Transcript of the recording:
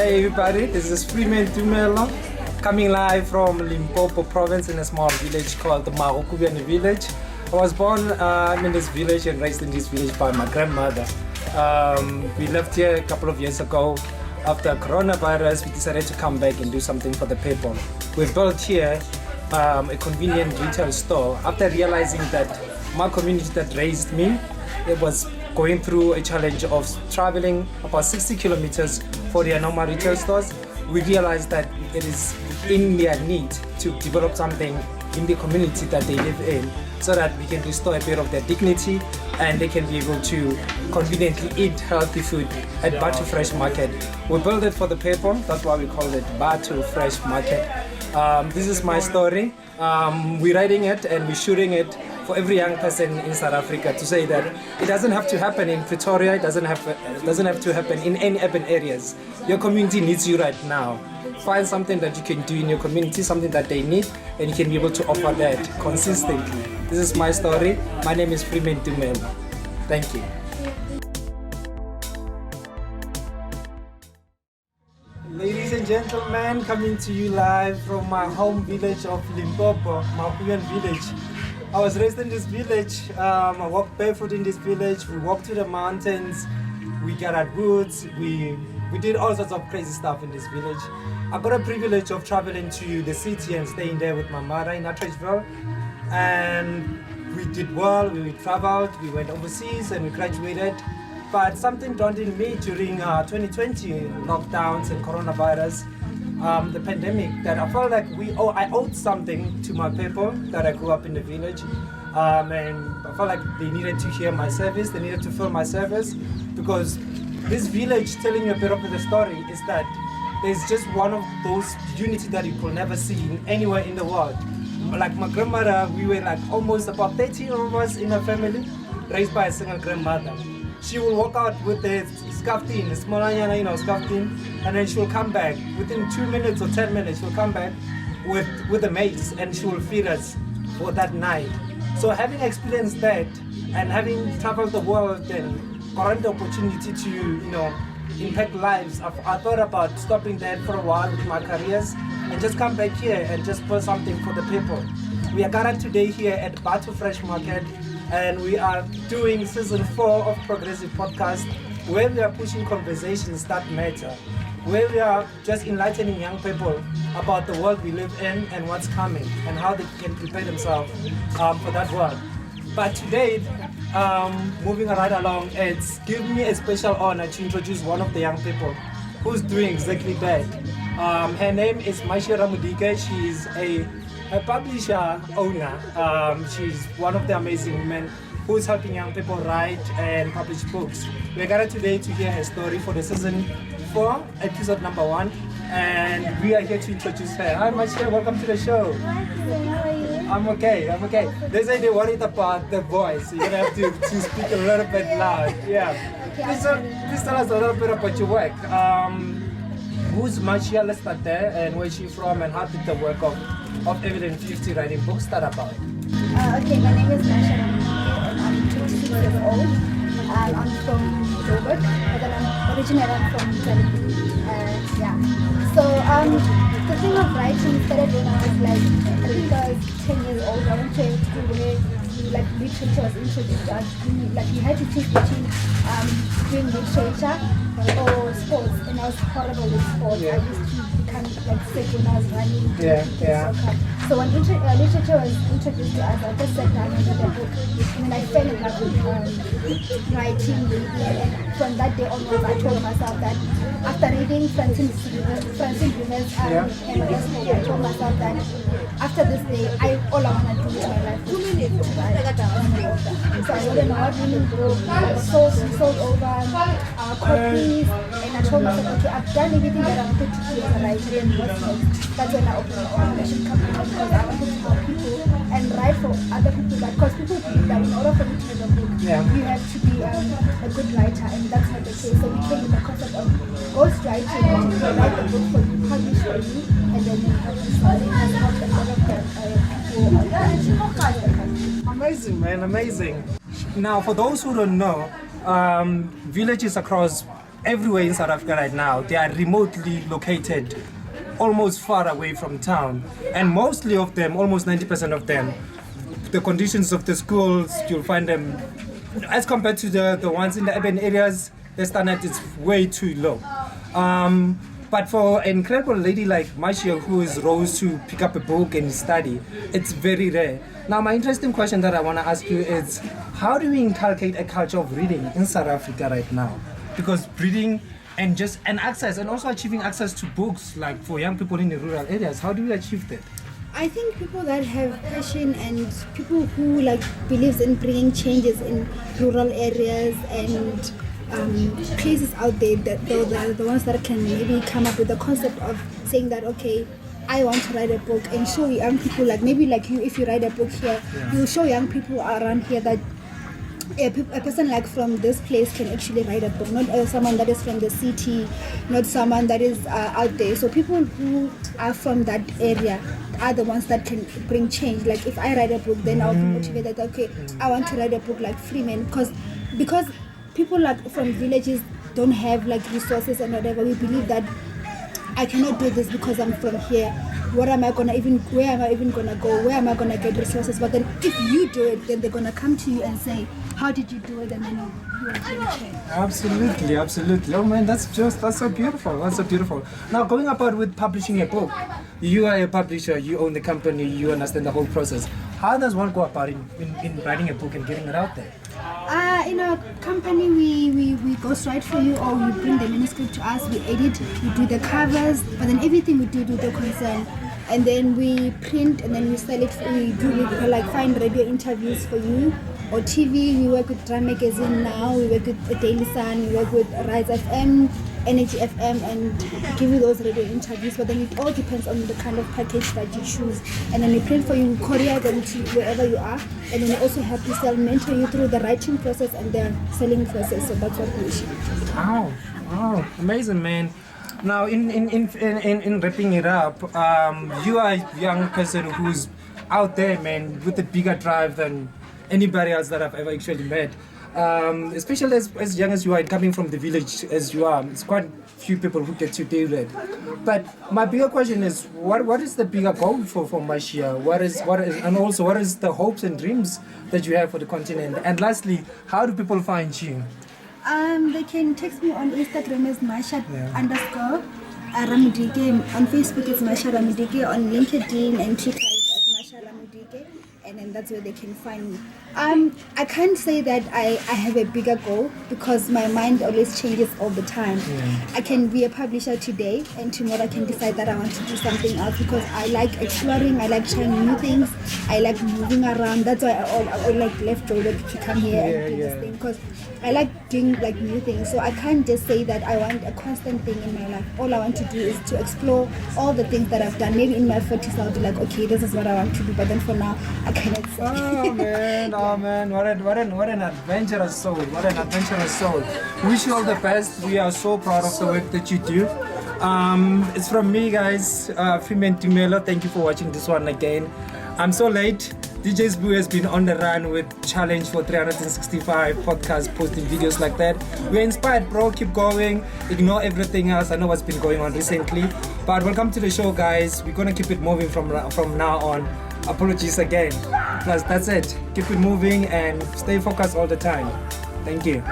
Hey everybody, this is Freeman Dumelo coming live from Limpopo province in a small village called the Mahokubiani village. I was born in this village and raised in this village by my grandmother. We left here a couple of years ago. After coronavirus, we decided to come back and do something for the people. We built here a convenient retail store after realizing that my community that raised me, it was going through a challenge of traveling about 60 kilometers for their normal retail stores. We realized that it is in their need to develop something in the community that they live in so that we can restore a bit of their dignity and they can be able to conveniently eat healthy food at Batu Fresh Market. We built it for the people, that's why we call it Batu Fresh Market. This is my story. We're writing it and we're shooting it for every young person in South Africa to say that it doesn't have to happen in Pretoria, it doesn't have to happen in any urban areas. Your community needs you right now. Find something that you can do in your community, something that they need, and you can be able to offer that consistently. This is my story. My name is Freeman Dumelo. Thank you. Ladies and gentlemen, coming to you live from my home village of Limpopo, Mahokubiani village. I was raised in this village. I walked barefoot in this village. We walked to the mountains. We gathered woods. We did all sorts of crazy stuff in this village. I got a privilege of traveling to the city and staying there with my mother in Atteridgeville. And we did well. We traveled. We went overseas and we graduated. But something dawned in me during 2020 lockdowns and coronavirus, the pandemic, that I felt like I owed something to my people that I grew up in the village, and I felt like they needed to hear my service, they needed to feel my service, because this village, telling you a bit of the story, is that there's just one of those unity that you could never see anywhere in the world. Like my grandmother, we were like almost about 30 of us in a family, raised by a single grandmother. She will walk out with the scarftin, the small scarftin, and then she will come back. Within 2 minutes or 10 minutes, she will come back with the mates and she will feed us for that night. So having experienced that and having traveled the world and got the opportunity to, impact lives, I thought about stopping there for a while with my careers and just come back here and just put something for the people. We are gathered today here at Batu Fresh Market, and we are doing season 4 of Progressive Podcast, where we are pushing conversations that matter, where we are just enlightening young people about the world we live in and what's coming and how they can prepare themselves for that world. But today, moving right along, it's given me a special honor to introduce one of the young people who's doing exactly that. Her name is Marcia Ramodike. She's a publisher owner. She's one of the amazing women who's helping young people write and publish books. We're gathered today to hear her story for the season 4, episode number 1, and we are here to introduce her. Hi Marcia, welcome to the show. Hi, how are you? I'm okay. They say they're worried about the voice, so you're gonna have to speak a little bit loud. Yeah. Please tell us a little bit about your work. Who's Marcia? Let's start there. And where's she from? And how did the work of Evident 50 writing books start about? Okay, my name is Marcia Ramodike and I'm 26 years old. I'm from Joburg, but then I'm from Italy. So the thing of writing started when I was 10 years old. I went to a school where literature was introduced to us. You had to choose between doing literature or sports, and I was horrible with sports. Yeah. I used to become sick when I was running. Soccer. So when literature was introduced to us, I just sat down and read a book, and then I fell in love with writing. And from that day onwards, I told myself that after reading Francine Bruner's I told myself that after this day, all I want to do with my life is to write. So I wrote an award-winning book. I sold over copies, and I told myself, okay, I've done everything that I wanted to do as a writer, and what's next? That's when I opened a publishing company, because I wanted to help people and write for other people. Because people believe that in order for you to write a book, you have to be a good writer, and that's not the case. So we came with the concept of ghostwriting, to write the book for you, publish for you, and then you help you sell it and help a lot of people. Amazing, man, amazing. Now, for those who don't know, villages across everywhere in South Africa right now, they are remotely located, almost far away from town. And mostly of them, almost 90% of them, the conditions of the schools, you'll find them, as compared to the ones in the urban areas, the standard is way too low. But for an incredible lady like Marcia, who is rose to pick up a book and study, it's very rare. Now, my interesting question that I want to ask you is, how do we inculcate a culture of reading in South Africa right now? Because reading and access, and also achieving access to books, like for young people in the rural areas, how do we achieve that? I think people that have passion and people who like believes in bringing changes in rural areas and places out there, that they're the ones that can maybe come up with the concept of saying that, okay, I want to write a book and show young people, like maybe like you, if you write a book here, you show young people around here that a person like from this place can actually write a book, not someone that is from the city, not someone that is out there. So people who are from that area are the ones that can bring change. Like if I write a book, then I'll be motivated, okay, I want to write a book like Freeman, because people like from villages don't have like resources and whatever. We believe that I cannot do this because I'm from here. Where am I gonna go? Where am I gonna get resources? But then if you do it, then they're gonna come to you and say, how did you do it? And then you will change. Absolutely. Oh man, that's so beautiful. That's so beautiful. Now, going about with publishing a book, you are a publisher, you own the company, you understand the whole process. How does one go about in writing a book and getting it out there? In our company, we ghostwrite for you, or we bring the manuscript to us, we edit, we do the covers, but then everything we do the concern. And then we print and then we sell it. We like find radio interviews for you, or TV. We work with Drum Magazine now. We work with Daily Sun. We work with Rise FM, Energy FM, and give you those radio interviews. But then it all depends on the kind of package that you choose. And then we print for you, courier them to wherever you are. And then we also help you sell, mentor you through the writing process and the selling process. So that's what we do. Wow, amazing, man. Now, in wrapping it up, you are a young person who's out there, man, with a bigger drive than anybody else that I've ever actually met. Especially as young as you are, coming from the village as you are, it's quite few people who get to do that. But my bigger question is, what is the bigger goal for Marcia? What is, and also what is the hopes and dreams that you have for the continent? And lastly, how do people find you? They can text me on Instagram as Marcia _ Ramodike. On Facebook it's Marcia Ramodike. On LinkedIn and Twitter it's at Marcia Ramodike. And then that's where they can find me. I can't say that I have a bigger goal because my mind always changes all the time. I can be a publisher today and tomorrow I can decide that I want to do something else because I like exploring, I like trying new things, I like moving around. That's why I like left Joburg to come here and do this thing, because I like doing like new things. So I can't just say that I want a constant thing in my life. All I want to do is to explore all the things that I've done. Maybe in my 40s I'll be like, okay, this is what I want to do. But then for now, I cannot say. Oh man, what an adventurous soul. What an adventurous soul. Wish you all the best. We are so proud of the work that you do. It's from me, guys, Freeman Tumelo. Thank you for watching this one again. I'm so late. DJ's Boo has been on the run with challenge for 365 podcasts, posting videos like that. We're inspired, bro. Keep going. Ignore everything else. I know what's been going on recently, but welcome to the show, guys. We're gonna keep it moving from now on. Apologies again. Plus, that's it. Keep it moving and stay focused all the time. Thank you.